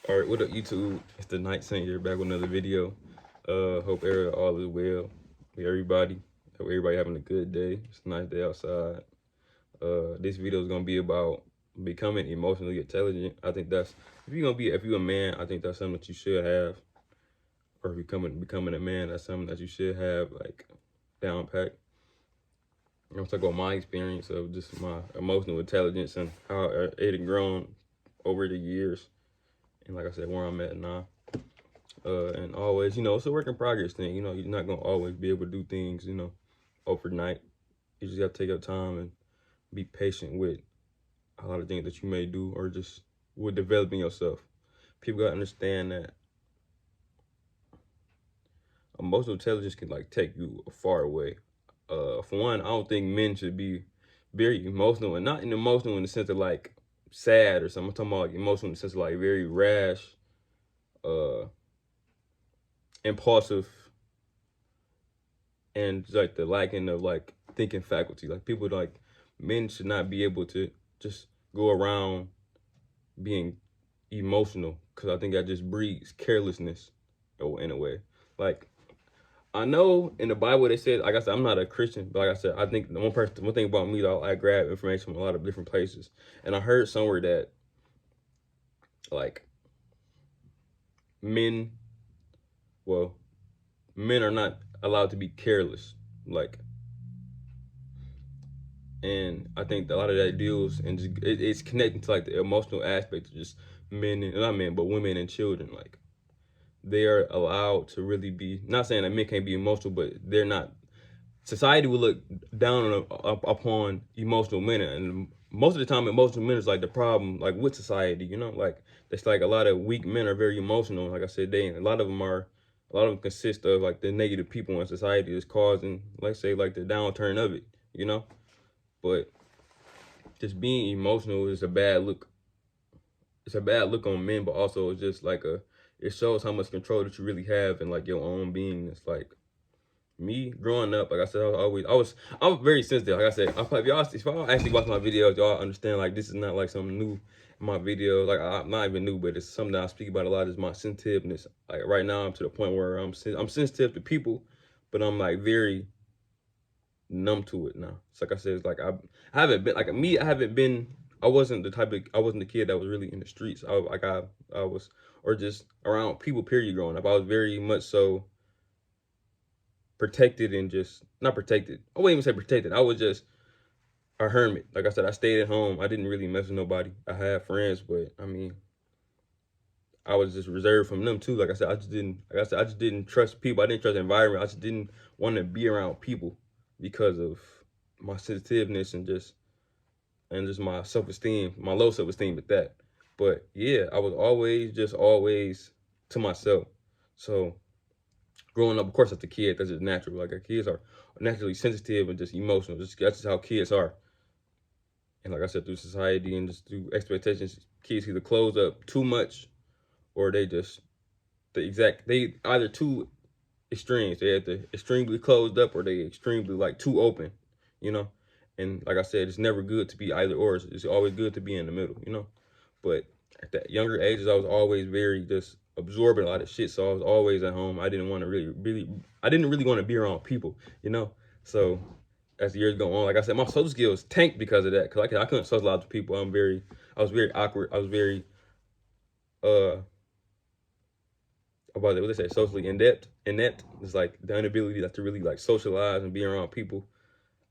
All right, what up, YouTube? It's the Night Saint here, back with another video. Hope all is well with everybody. Hope everybody having a good day. It's a nice day outside. This video is gonna be about becoming emotionally intelligent. I think that's if you're a man, I think that's something that you should have, or becoming a man, that's something that you should have like down pat. I'm talking about my experience of just my emotional intelligence and how it had grown over the years, and like I said, where I'm at now. And always, it's a work in progress thing. You're not gonna always be able to do things, overnight. You just gotta take your time and be patient with a lot of things that you may do, or just with developing yourself. People gotta understand that emotional intelligence can like take you far away. For one, I don't think men should be very emotional, and not in emotional in the sense of like sad or something. I'm talking about like emotional in the sense of like very rash, uh, impulsive, and like the lacking of like thinking faculty. Like people like men should not be able to just go around being emotional, because I think that just breeds carelessness in a way. Like I know in the Bible they said, like I said, I'm not a Christian, but like I said, I think one thing about me though, I grab information from a lot of different places, and I heard somewhere that like men, well, men are not allowed to be careless. Like, and I think a lot of that deals and it's connecting to like the emotional aspect of just men and not men but women and children. Like they are allowed to really be, not saying that men can't be emotional, but they're not. Society will look down upon emotional men, and most of the time emotional men is like the problem, like with society. Like it's like a lot of weak men are very emotional. Like I said, a lot of them consist of like the negative people in society is causing, let's say, like the downturn of it. But just being emotional is a bad look. It's a bad look on men, but also it's just like it shows how much control that you really have in like your own being. It's like me growing up, like I said, I'm very sensitive. Like I said, if y'all actually watch my videos, y'all understand like this is not like something new in my video. Like I'm not even new, but it's something that I speak about a lot is my sensitiveness. Like right now, I'm to the point where I'm sensitive to people, but I'm like very numb to it now. It's like I said, it's like I haven't been like me. I wasn't I wasn't the kid that was really in the streets. I was, or just around people. Period. Growing up, I was very much so protected and just not protected. I wouldn't even say protected. I was just a hermit. Like I said, I stayed at home. I didn't really mess with nobody. I had friends, but I mean, I was just reserved from them too. Like I said, I just didn't trust people. I didn't trust the environment. I just didn't want to be around people because of my sensitiveness and just my self-esteem, my low self-esteem at that. But yeah, I was always to myself. So growing up, of course, as a kid, that's just natural. Like our kids are naturally sensitive and just emotional. That's just how kids are. And like I said, through society and just through expectations, kids either close up too much, or they either too extremes. They have to extremely closed up, or they extremely like too open, you know. And like I said, it's never good to be either or. It's always good to be in the middle. But at that younger ages, I was always very just absorbing a lot of shit. So I was always at home. I didn't want to I didn't really want to be around people. So as the years go on, like I said, my social skills tanked because of that. Cause I couldn't socialize with people. I was very awkward. I was very, uh, about what they say, socially inept. It's like the inability to really like socialize and be around people.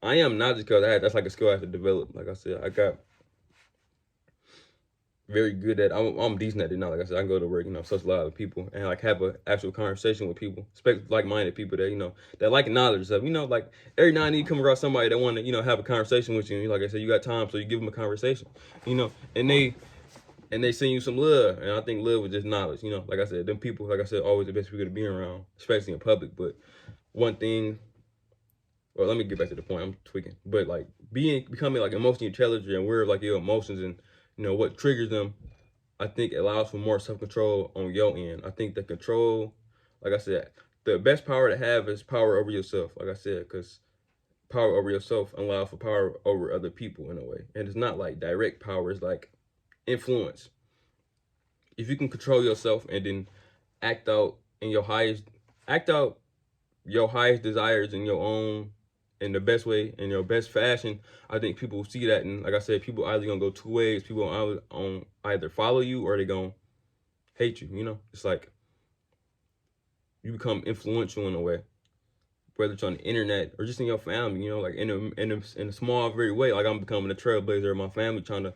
I am not just because that's like a skill I have to develop. Like I said, I got very good at. I'm decent at it now. Like I said, I can go to work, socialize with people and like have an actual conversation with people, especially like-minded people that that like knowledge stuff. Like every now and then you come across somebody that want to have a conversation with you. And like I said, you got time, so you give them a conversation. And they send you some love, and I think love is just knowledge. Like I said, them people, like I said, always the best people to be around, especially in public. But one thing, well, let me get back to the point. I'm tweaking, but like becoming like emotionally intelligent and aware of like your emotions and what triggers them, I think allows for more self control on your end. I think the control, like I said, the best power to have is power over yourself. Like I said, because power over yourself allows for power over other people in a way, and it's not like direct power. It's like influence. if you can control yourself and then act out in your highest, act out your highest desires in your own, in the best way, in your best fashion, I think people will see that. And like I said, people either gonna go two ways. People on either follow you or they gonna hate you. You know, it's like you become influential in a way, whether it's on the internet or just in your family. You know, like in a small very way. Like I'm becoming a trailblazer in my family, trying to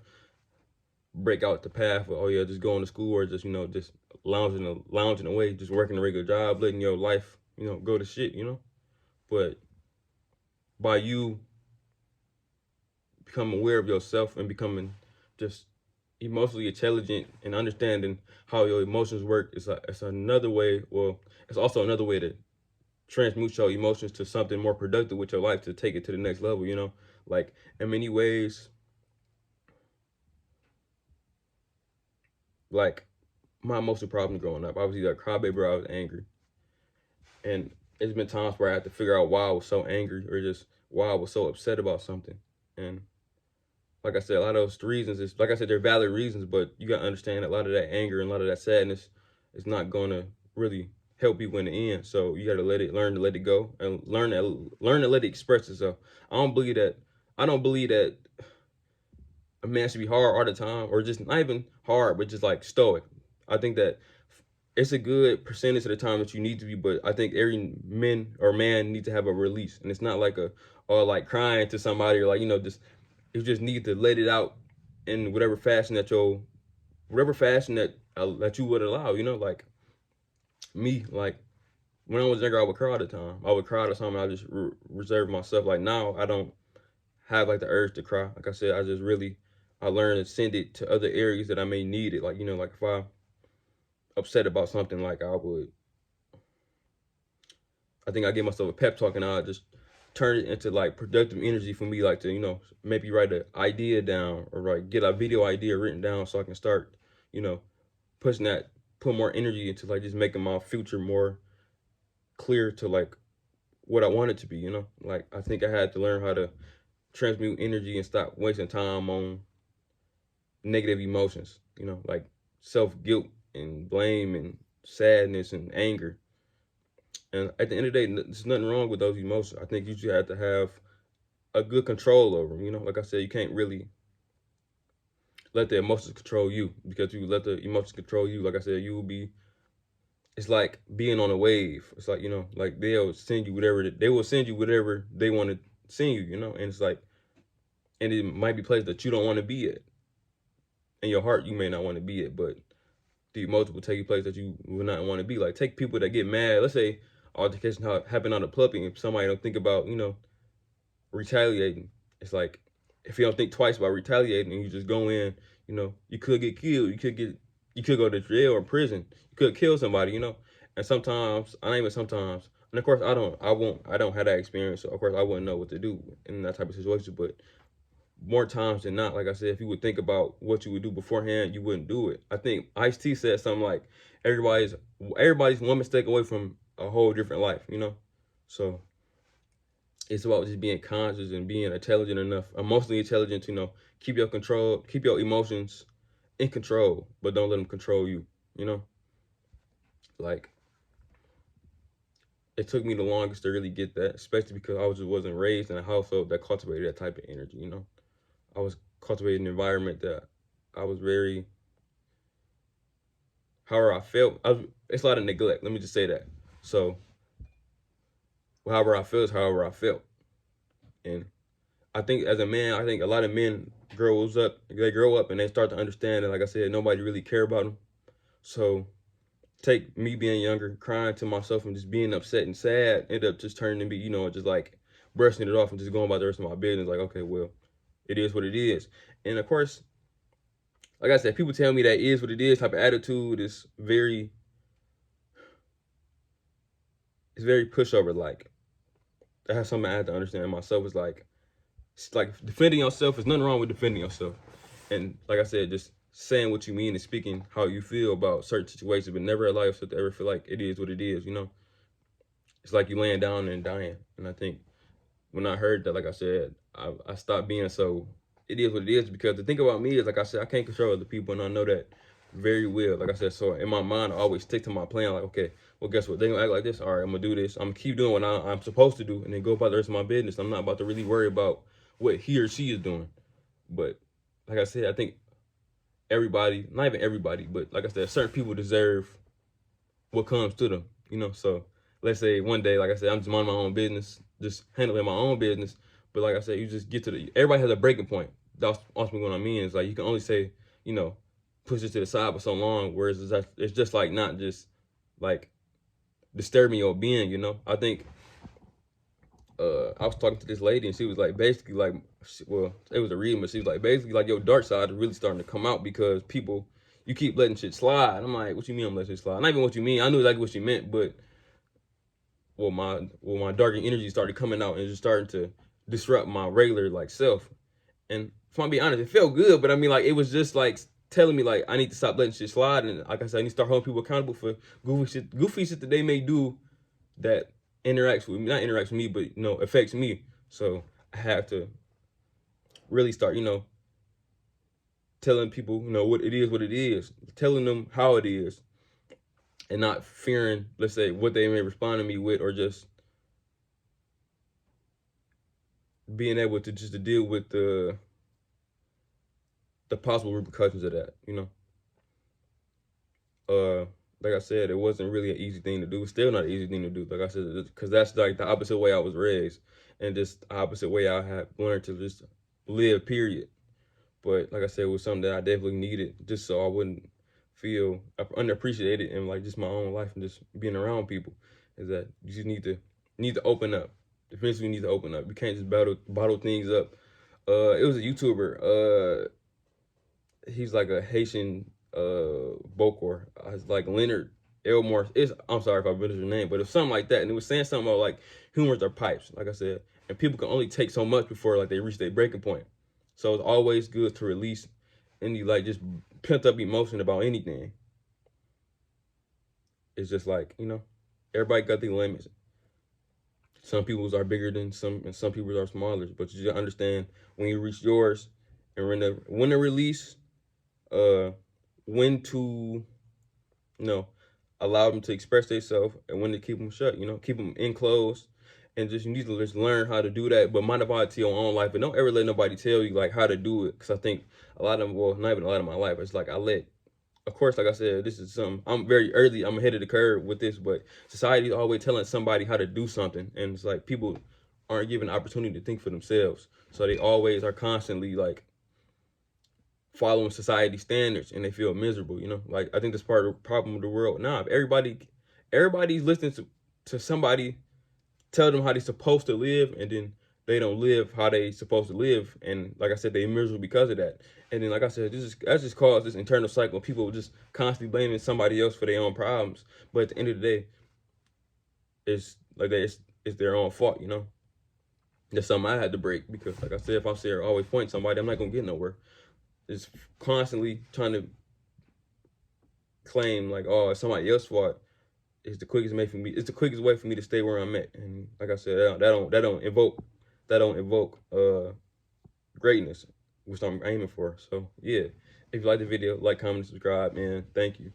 break out the path of, oh yeah, just going to school or just, you know, just lounging away, just working a regular job, letting your life, you know, go to shit, you know. But by you becoming aware of yourself and becoming just emotionally intelligent and understanding how your emotions work, it's another way. Well, it's also another way to transmute your emotions to something more productive with your life, to take it to the next level, you know. Like in many ways, like my emotional problems growing up, I was either a crybaby or I was angry. And it's been times where I had to figure out why I was so angry or just why I was so upset about something. And like I said, a lot of those reasons is, like I said, they're valid reasons, but you gotta understand that a lot of that anger and a lot of that sadness is not gonna really help you in the end. So you gotta learn to let it go, and learn to let it express itself. I don't believe that. I don't believe that a man should be hard all the time, or just not even hard, but just like stoic. I think that it's a good percentage of the time that you need to be, but I think every man need to have a release, and it's not like a, or like crying to somebody, or like, you know, just, you just need to let it out in whatever fashion that that you would allow, you know. Like me, like when I was younger, I would cry all the time. I would cry to something. I just reserve myself. Like now, I don't have like the urge to cry. Like I said, I learned to send it to other areas that I may need it. Like, you know, like if I'm upset about something, like I think I give myself a pep talk and I just turn it into like productive energy for me, like to, you know, maybe write an idea down or like get a video idea written down so I can start, you know, pushing that, put more energy into like just making my future more clear to like what I want it to be, you know. Like I think I had to learn how to transmute energy and stop wasting time on negative emotions, you know, like self guilt and blame and sadness and anger. And at the end of the day, there's nothing wrong with those emotions. I think you just have to have a good control over them. You know, like I said, you can't really let the emotions control you, because you let the emotions control you. Like I said, you will be. It's like being on a wave. It's like, you know, like they will send you whatever they want to send you. You know, and it's like, and it might be places that you don't want to be at. In your heart, you may not want to be at, but the emotions will take you places that you would not want to be. Like take people that get mad. Let's say altercation happen on the puppy, and somebody don't think about, you know, retaliating. It's like if you don't think twice about retaliating and you just go in, you know, you could get killed. You could go to jail or prison. You could kill somebody, you know. And sometimes, I don't even sometimes, and of course I don't have that experience, so of course I wouldn't know what to do in that type of situation. But more times than not, like I said, if you would think about what you would do beforehand, you wouldn't do it. I think Ice-T said something like, everybody's everybody's one mistake away from a whole different life, you know. So it's about just being conscious and being intelligent enough, emotionally intelligent to, you know, keep your emotions in control, but don't let them control you. You know, like it took me the longest to really get that, especially because wasn't raised in a household that cultivated that type of energy. You know, I was cultivating an environment that I was very, however I felt. It's a lot of neglect. Let me just say that. So however I feel is however I felt, and I think as a man, I think a lot of men they grow up and they start to understand that, like I said, nobody really care about them. So take me being younger, crying to myself and just being upset and sad, end up just turning to be, you know, just like brushing it off and just going about the rest of my business. Like, okay, well, it is what it is. And of course, like I said, people tell me that it is what it is type of attitude is it's very pushover like. That's something I had to understand myself. It's like defending yourself. There's nothing wrong with defending yourself. And like I said, just saying what you mean and speaking how you feel about certain situations, but never allow yourself to ever feel like it is what it is, you know? It's like you laying down and dying. And I think when I heard that, like I said, I stopped being so, it is what it is, because the thing about me is, like I said, I can't control other people, and I know that very well. Like I said, so in my mind, I always stick to my plan. Like, okay, well, guess what? They gonna act like this. All right, I'm gonna do this. I'm gonna keep doing what I'm supposed to do, and then go about the rest of my business. I'm not about to really worry about what he or she is doing. But like I said, I think everybody, not even everybody, but like I said, certain people deserve what comes to them. You know, so let's say one day, like I said, I'm just minding my own business, just handling my own business. But like I said, you just get to the. Everybody has a breaking point. That's ultimately what I mean. Is like you can only say, you know, push it to the side for so long. Whereas it's just like not just like disturbing your being. You know, I think I was talking to this lady and she was like basically like, well, it was a reading, but she was like basically like your dark side is really starting to come out because people, you keep letting shit slide. I'm like, what you mean I'm letting shit slide? Not even what you mean. I knew exactly what she meant, but my darker energy started coming out and just starting to disrupt my regular like self. And if I'm being honest, it felt good, but I mean like it was just like telling me like I need to stop letting shit slide, and like I said, I need to start holding people accountable for goofy shit that they may do that interacts with me, not interacts with me, but you know, affects me. So I have to really start, you know, telling people, you know, what it is, telling them how it is, and not fearing, let's say, what they may respond to me with, or just being able to just to deal with the possible repercussions of that, you know. Like I said, it wasn't really an easy thing to do. It's still not an easy thing to do. Like I said, because that's like the opposite way I was raised, and just the opposite way I had learned to just live. Period. But like I said, it was something that I definitely needed, just so I wouldn't feel underappreciated in like just my own life and just being around people. Is that you just need to open up. Eventually, you need to open up. You can't just bottle things up. It was a YouTuber. He's like a Haitian Bokor. It's like Leonard Elmore. I'm sorry if I butchered your name, but it's something like that. And it was saying something about like humors are pipes, like I said, and people can only take so much before like they reach their breaking point. So it's always good to release any like just pent up emotion about anything. It's just like, you know, everybody got their limits. Some people's are bigger than some, and some people's are smaller. But you just understand when you reach yours, and when to release, uh, when to, you know, allow them to express themselves, and when to keep them shut. You know, keep them enclosed, and just you need to just learn how to do that. But modify it to your own life, and don't ever let nobody tell you like how to do it. Because I think a lot of them, well, not even a lot of my life, it's like I let. Of course, like I said, this is some. I'm very early. I'm ahead of the curve with this, but society is always telling somebody how to do something, and it's like people aren't given the opportunity to think for themselves. So they always are constantly like following society standards, and they feel miserable. You know, like I think that's part of the problem of the world now. If everybody's listening to somebody tell them how they're supposed to live, and then they don't live how they supposed to live, and like I said, they miserable because of that. And then like I said, that just caused this internal cycle of people just constantly blaming somebody else for their own problems. But at the end of the day, it's like that it's their own fault. You know, that's something I had to break, because like I said, if I'm sitting always pointing somebody, I'm not gonna get nowhere. It's constantly trying to claim like, oh, it's somebody else's fault. It's the quickest way for me. It's the quickest way for me to stay where I'm at. And like I said, that don't evoke greatness, which I'm aiming for. So yeah, if you like the video, like, comment, subscribe, man. Thank you.